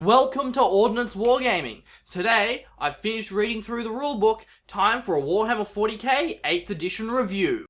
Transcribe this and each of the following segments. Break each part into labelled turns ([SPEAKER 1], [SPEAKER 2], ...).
[SPEAKER 1] Welcome to Ordnance WarGaming. Today, I've finished reading through the rulebook. Time for a Warhammer 40k 8th edition review.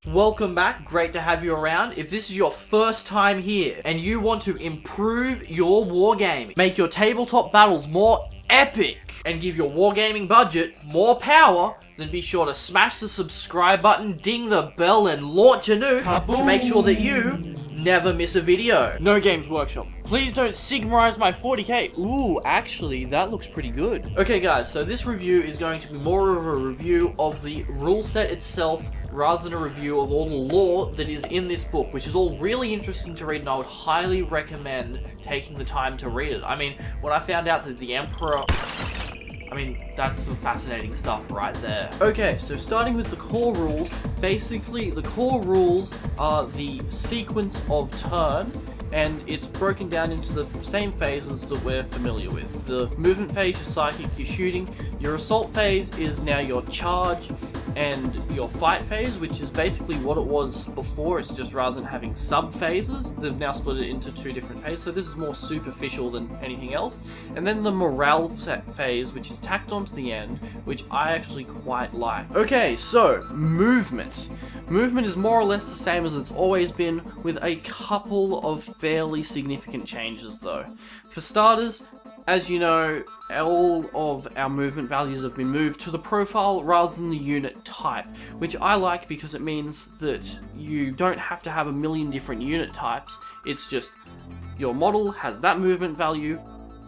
[SPEAKER 1] Welcome back, great to have you around. If this is your first time here and you want to improve your wargaming, make your tabletop battles more epic, and give your wargaming budget more power, then be sure to smash the subscribe button, ding the bell, and launch a nuke to make sure that you never miss a video. No Games Workshop, please don't Sigmarize my 40k. Ooh, actually, that looks pretty good. Okay guys, so this review is going to be more of a review of the rule set itself, rather than a review of all the lore that is in this book, which is all really interesting to read, and I would highly recommend taking the time to read it. I mean, when I found out that the Emperor... that's some fascinating stuff right there. Okay, so starting with the core rules, basically the core rules are the sequence of turn, and it's broken down into the same phases that we're familiar with. The movement phase, your psychic, your shooting. Your assault phase is now your charge, and your fight phase, which is basically what it was before. It's just rather than having sub-phases, they've now split it into two different phases, so this is more superficial than anything else. And then the morale phase, which is tacked onto the end, which I actually quite like. Okay, so, movement. Movement is more or less the same as it's always been, with a couple of fairly significant changes though. For starters, as you know, all of our movement values have been moved to the profile rather than the unit type, which I like because it means that you don't have to have a million different unit types. It's just your model has that movement value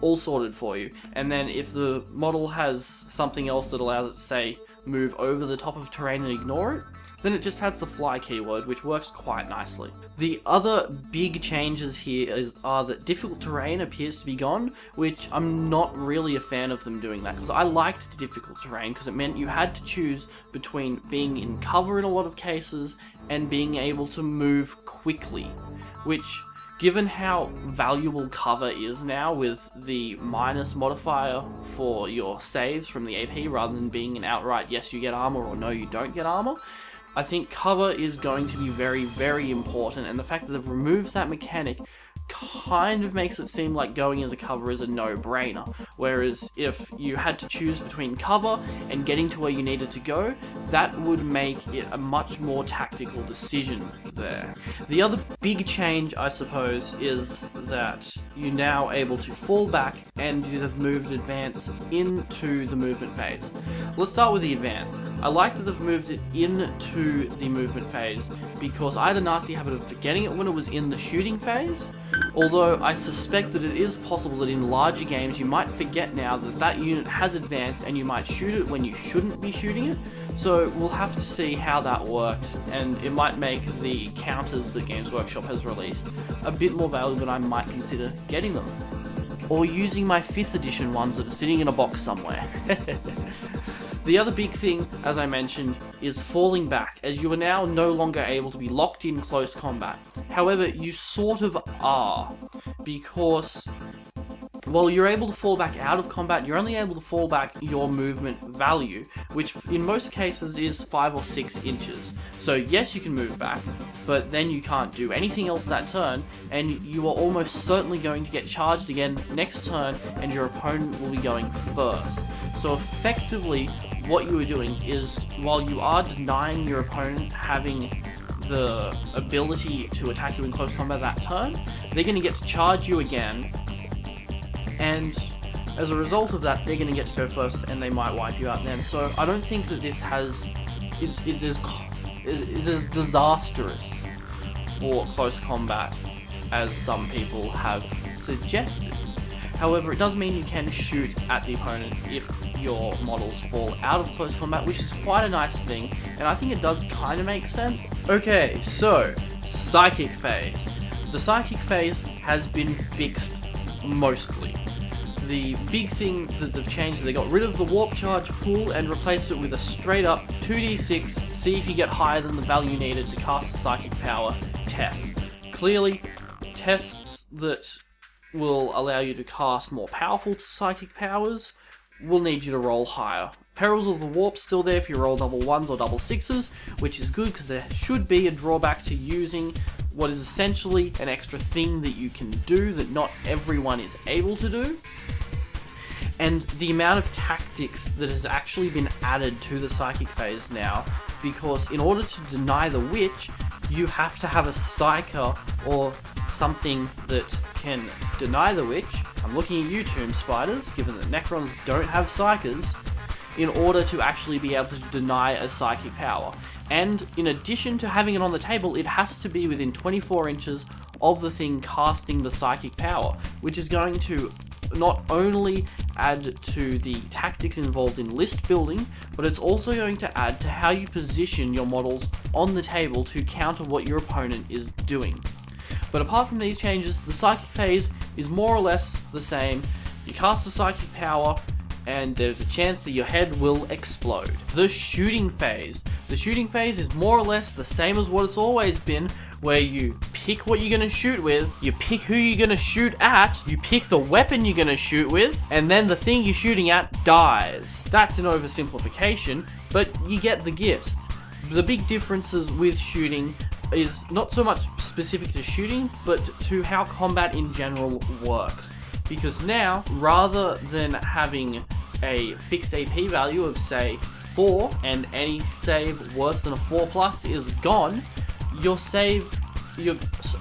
[SPEAKER 1] all sorted for you, and then if the model has something else that allows it to, say, move over the top of terrain and ignore it, then it just has the fly keyword, which works quite nicely. The other big changes here are that difficult terrain appears to be gone, which I'm not really a fan of them doing that, because I liked difficult terrain because it meant you had to choose between being in cover in a lot of cases and being able to move quickly, which, given how valuable cover is now with the minus modifier for your saves from the AP rather than being an outright yes you get armor or no you don't get armor, I think cover is going to be very, very important, and the fact that they've removed that mechanic kind of makes it seem like going into cover is a no-brainer, whereas if you had to choose between cover and getting to where you needed to go, that would make it a much more tactical decision there. The other big change, I suppose, is that you're now able to fall back and you have moved advance into the movement phase. Let's start with the advance. I like that they've moved it into the movement phase because I had a nasty habit of forgetting it when it was in the shooting phase. Although I suspect that it is possible that in larger games you might forget now that that unit has advanced and you might shoot it when you shouldn't be shooting it. So we'll have to see how that works, and it might make the counters that Games Workshop has released a bit more valuable than I might consider getting them. Or using my 5th edition ones that are sitting in a box somewhere. The other big thing, as I mentioned, is falling back, as you are now no longer able to be locked in close combat. However, you sort of are, because while you're able to fall back out of combat, you're only able to fall back your movement value, which in most cases is 5 or 6 inches. So yes, you can move back, but then you can't do anything else that turn, and you are almost certainly going to get charged again next turn, and your opponent will be going first. So effectively, what you are doing is, while you are denying your opponent having the ability to attack you in close combat that turn, they're going to get to charge you again, and as a result of that, they're going to get to go first, and they might wipe you out then. So I don't think that this is as disastrous for close combat as some people have suggested. However, it does mean you can shoot at the opponent if your models fall out of close combat, which is quite a nice thing, and I think it does kind of make sense. Okay, so, Psychic Phase. The Psychic Phase has been fixed mostly. The big thing that they've changed is they got rid of the Warp Charge pool and replaced it with a straight up 2d6, see if you get higher than the value needed to cast a Psychic Power test. Clearly, tests that will allow you to cast more powerful psychic powers will need you to roll higher. Perils of the Warp's still there if you roll double 1s or double 6s, which is good because there should be a drawback to using what is essentially an extra thing that you can do that not everyone is able to do. And the amount of tactics that has actually been added to the psychic phase now, because in order to deny the witch, you have to have a psyker or something that can deny the witch. I'm looking at you, Tomb Spiders, given that Necrons don't have psykers, in order to actually be able to deny a psychic power. And in addition to having it on the table, it has to be within 24 inches of the thing casting the psychic power, which is going to not only add to the tactics involved in list building, but it's also going to add to how you position your models on the table to counter what your opponent is doing. But apart from these changes, the psychic phase is more or less the same. You cast the psychic power, and there's a chance that your head will explode. The shooting phase. The shooting phase is more or less the same as what it's always been, where you pick what you're gonna shoot with, you pick who you're gonna shoot at, you pick the weapon you're gonna shoot with, and then the thing you're shooting at dies. That's an oversimplification, but you get the gist. The big differences with shooting is not so much specific to shooting, but to how combat in general works. Because now, rather than having a fixed AP value of, say, 4, and any save worse than a 4+ is gone, your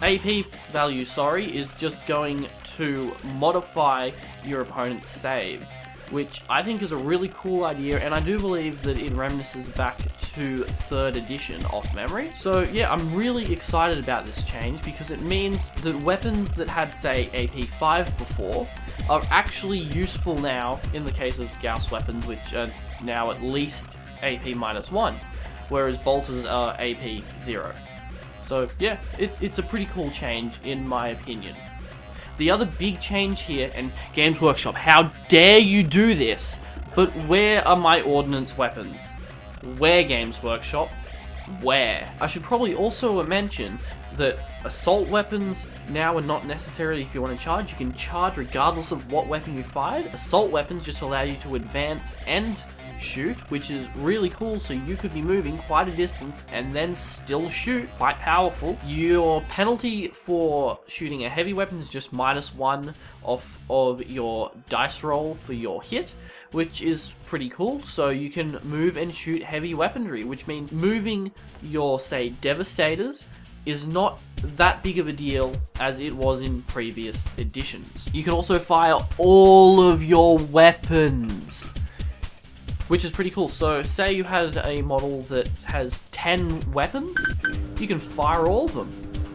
[SPEAKER 1] AP value, is just going to modify your opponent's save, which I think is a really cool idea, and I do believe that it reminisces back to 3rd edition off memory. So yeah, I'm really excited about this change because it means that weapons that had, say, AP 5 before are actually useful now in the case of Gauss weapons, which are now at least AP -1, whereas bolters are AP 0. So yeah, it's a pretty cool change in my opinion. The other big change here, and Games Workshop, how dare you do this? But where are my Ordnance weapons? Where, Games Workshop? Where? I should probably also mention that assault weapons now are not necessarily if you want to charge. You can charge regardless of what weapon you fired. Assault weapons just allow you to advance and shoot, which is really cool, so you could be moving quite a distance and then still shoot. Quite powerful. Your penalty for shooting a heavy weapon is just -1 of your dice roll for your hit, which is pretty cool. So you can move and shoot heavy weaponry, which means moving your, say, Devastators is not that big of a deal as it was in previous editions. You can also fire all of your weapons, which is pretty cool. So say you had a model that has 10 weapons, you can fire all of them,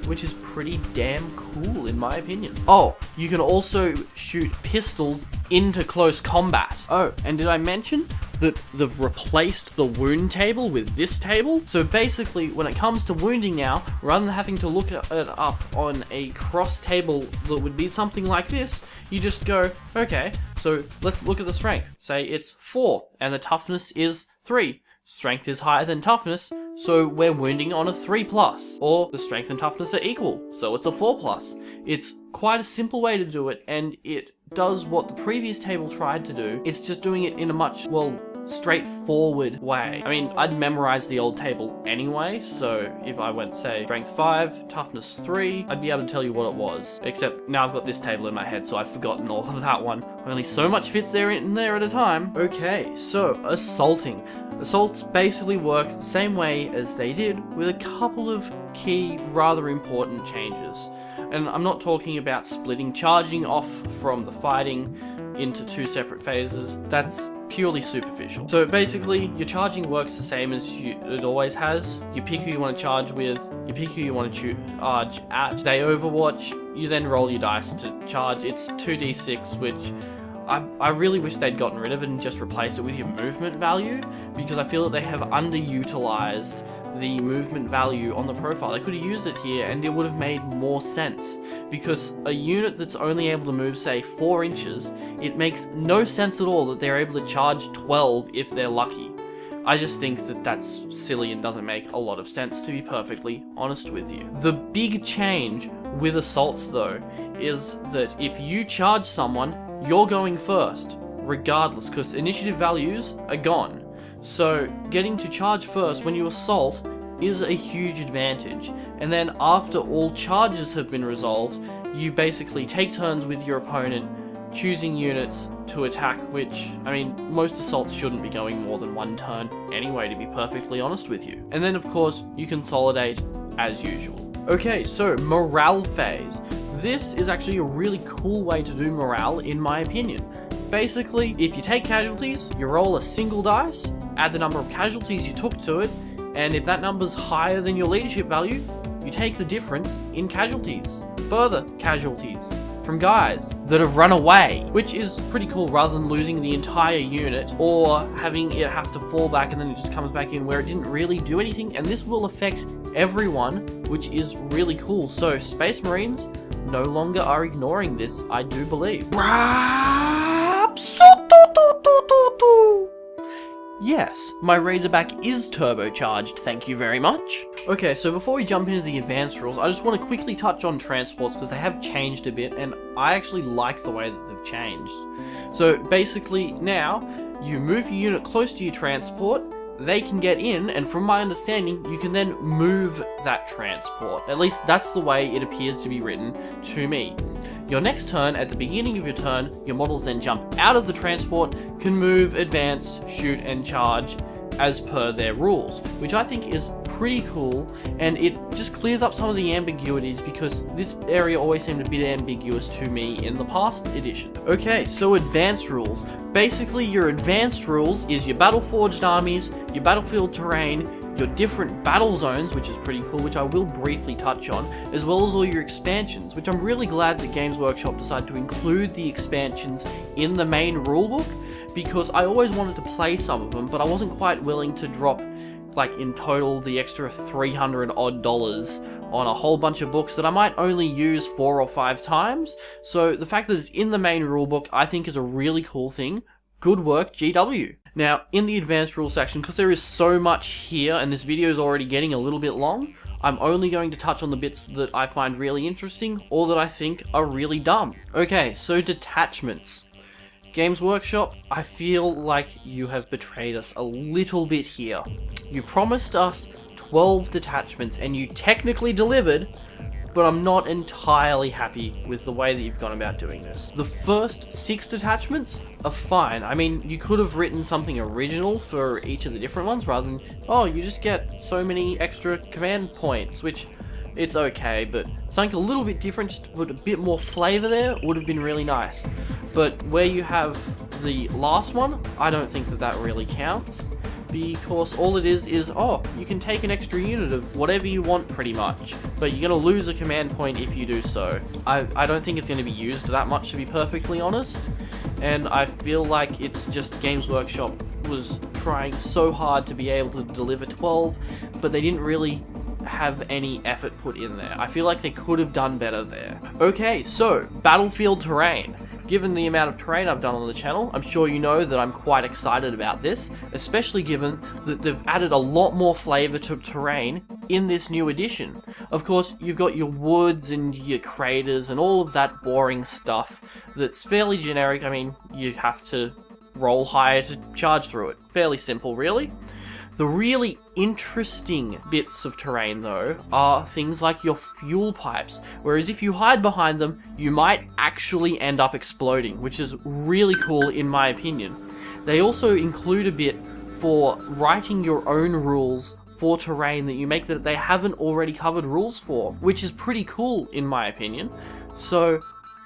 [SPEAKER 1] which is pretty damn cool in my opinion. Oh, you can also shoot pistols into close combat. Oh, and did I mention that they've replaced the wound table with this table? So basically, when it comes to wounding now, rather than having to look it up on a cross table that would be something like this, you just go, okay, so let's look at the strength. Say it's 4, and the toughness is 3. Strength is higher than toughness, so we're wounding on a 3+. Or the strength and toughness are equal, so it's a 4+. It's quite a simple way to do it, and it does what the previous table tried to do. It's just doing it in a much, well, straightforward way. I mean, I'd memorize the old table anyway, so if I went, say, strength 5, toughness 3, I'd be able to tell you what it was. Except now I've got this table in my head, so I've forgotten all of that one. Only so much fits there in there at a time. Okay, so assaulting. Assaults basically work the same way as they did, with a couple of key, rather important changes. And I'm not talking about splitting charging off from the fighting into 2 separate phases. That's purely superficial. So basically, your charging works the same as it always has. You pick who you want to charge with, you pick who you want to charge at. They overwatch, you then roll your dice to charge. It's 2d6, which I really wish they'd gotten rid of it and just replaced it with your movement value, because I feel that they have underutilized the movement value on the profile. They could have used it here and it would have made more sense, because a unit that's only able to move, say, 4 inches, it makes no sense at all that they're able to charge 12 if they're lucky. I just think that that's silly and doesn't make a lot of sense, to be perfectly honest with you. The big change with assaults, though, is that if you charge someone, you're going first, regardless, because initiative values are gone. So getting to charge first when you assault is a huge advantage. And then after all charges have been resolved, you basically take turns with your opponent, choosing units to attack, which, I mean, most assaults shouldn't be going more than one turn anyway, to be perfectly honest with you. And then, of course, you consolidate as usual. Okay, so morale phase. This is actually a really cool way to do morale, in my opinion. Basically, if you take casualties, you roll a single dice, add the number of casualties you took to it, and if that number's higher than your leadership value, you take the difference in casualties. Further casualties from guys that have run away, which is pretty cool, rather than losing the entire unit or having it have to fall back and then it just comes back in where it didn't really do anything. And this will affect everyone, which is really cool. So Space Marines no longer are ignoring this, I do believe. Yes, my Razorback is turbocharged, thank you very much. Okay, so before we jump into the advanced rules, I just want to quickly touch on transports because they have changed a bit and I actually like the way that they've changed. So basically now, you move your unit close to your transport, they can get in, and from my understanding, you can then move that transport. At least that's the way it appears to be written to me. Your next turn, at the beginning of your turn, your models then jump out of the transport, can move, advance, shoot, and charge as per their rules, which I think is pretty cool, and it just clears up some of the ambiguities because this area always seemed a bit ambiguous to me in the past edition. Okay, so advanced rules. Basically, your advanced rules is your battle-forged armies, your battlefield terrain, your different battle zones, which is pretty cool, which I will briefly touch on, as well as all your expansions, which I'm really glad that Games Workshop decided to include the expansions in the main rulebook, because I always wanted to play some of them, but I wasn't quite willing to drop, like, in total, the extra $300 odd on a whole bunch of books that I might only use 4 or 5 times. So the fact that it's in the main rulebook, I think, is a really cool thing. Good work, GW. Now, in the advanced rules section, because there is so much here, and this video is already getting a little bit long, I'm only going to touch on the bits that I find really interesting, or that I think are really dumb. Okay, so detachments. Games Workshop, I feel like you have betrayed us a little bit here. You promised us 12 detachments, and you technically delivered, but I'm not entirely happy with the way that you've gone about doing this. The first 6 detachments are fine. I mean, you could have written something original for each of the different ones rather than, oh, you just get so many extra command points, which it's okay, but something a little bit different, just with a bit more flavor there, would have been really nice. But where you have the last one, I don't think that that really counts, because all it is, oh, you can take an extra unit of whatever you want pretty much, but you're going to lose a command point if you do so. I don't think it's going to be used that much, to be perfectly honest, and I feel like it's just Games Workshop was trying so hard to be able to deliver 12, but they didn't really have any effort put in there. I feel like they could have done better there. Okay, so battlefield terrain. Given the amount of terrain I've done on the channel, I'm sure you know that I'm quite excited about this, especially given that they've added a lot more flavor to terrain in this new edition. Of course, you've got your woods and your craters and all of that boring stuff that's fairly generic. I mean, you have to roll higher to charge through it. Fairly simple, really. The really interesting bits of terrain, though, are things like your fuel pipes, whereas if you hide behind them, you might actually end up exploding, which is really cool in my opinion. They also include a bit for writing your own rules for terrain that you make that they haven't already covered rules for, which is pretty cool in my opinion. So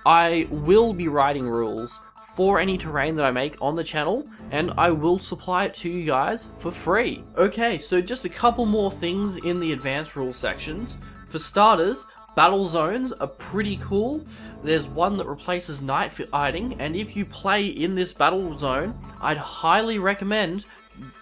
[SPEAKER 1] I will be writing rules for any terrain that I make on the channel, and I will supply it to you guys for free. Okay, so just a couple more things in the advanced rules sections. For starters, battle zones are pretty cool. There's one that replaces night fighting, and if you play in this battle zone, I'd highly recommend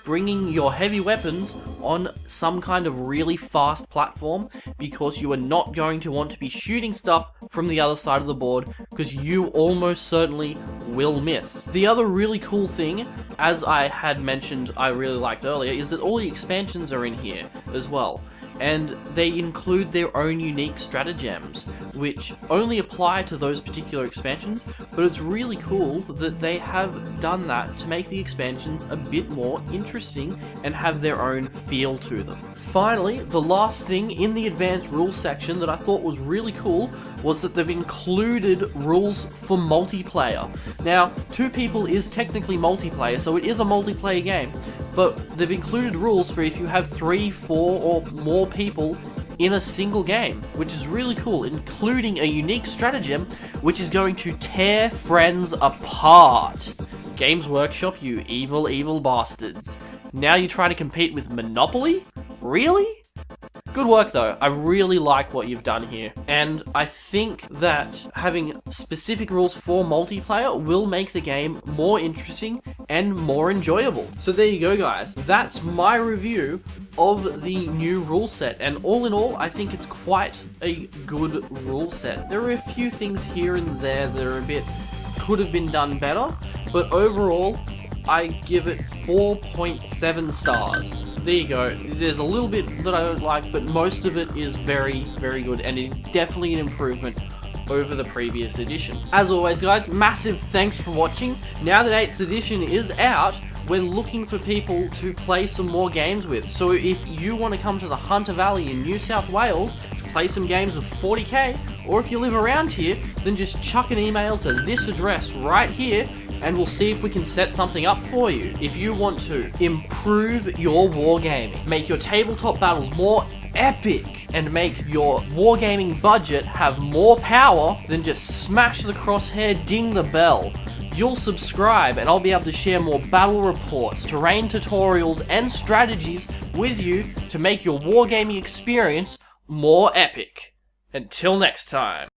[SPEAKER 1] bringing your heavy weapons on some kind of really fast platform, because you are not going to want to be shooting stuff from the other side of the board, because you almost certainly will miss. The other really cool thing, as I had mentioned I really liked earlier, is that all the expansions are in here as well. and they include their own unique stratagems, which only apply to those particular expansions, but it's really cool that they have done that to make the expansions a bit more interesting and have their own feel to them. Finally, the last thing in the advanced rules section that I thought was really cool was that they've included rules for multiplayer. Now, 2 people is technically multiplayer, so it is a multiplayer game, but they've included rules for if you have 3, 4, or more people in a single game, which is really cool, including a unique stratagem which is going to tear friends apart. Games Workshop, you evil, evil bastards. Now you try to compete with Monopoly? Really? Good work though, I really like what you've done here, and I think that having specific rules for multiplayer will make the game more interesting and more enjoyable. So there you go guys, that's my review of the new rule set, and all in all I think it's quite a good rule set. There are a few things here and there that are could have been done better, but overall I give it 4.7 stars. There you go. There's a little bit that I don't like, but most of it is very, very good, and it's definitely an improvement over the previous edition. As always guys, massive thanks for watching. Now that 8th edition is out, we're looking for people to play some more games with. So if you want to come to the Hunter Valley in New South Wales to play some games of 40k, or if you live around here, then just chuck an email to this address right here, and we'll see if we can set something up for you. If you want to improve your wargaming, make your tabletop battles more epic, and make your wargaming budget have more power, then just smash the crosshair, ding the bell. You'll subscribe, and I'll be able to share more battle reports, terrain tutorials, and strategies with you to make your wargaming experience more epic. Until next time.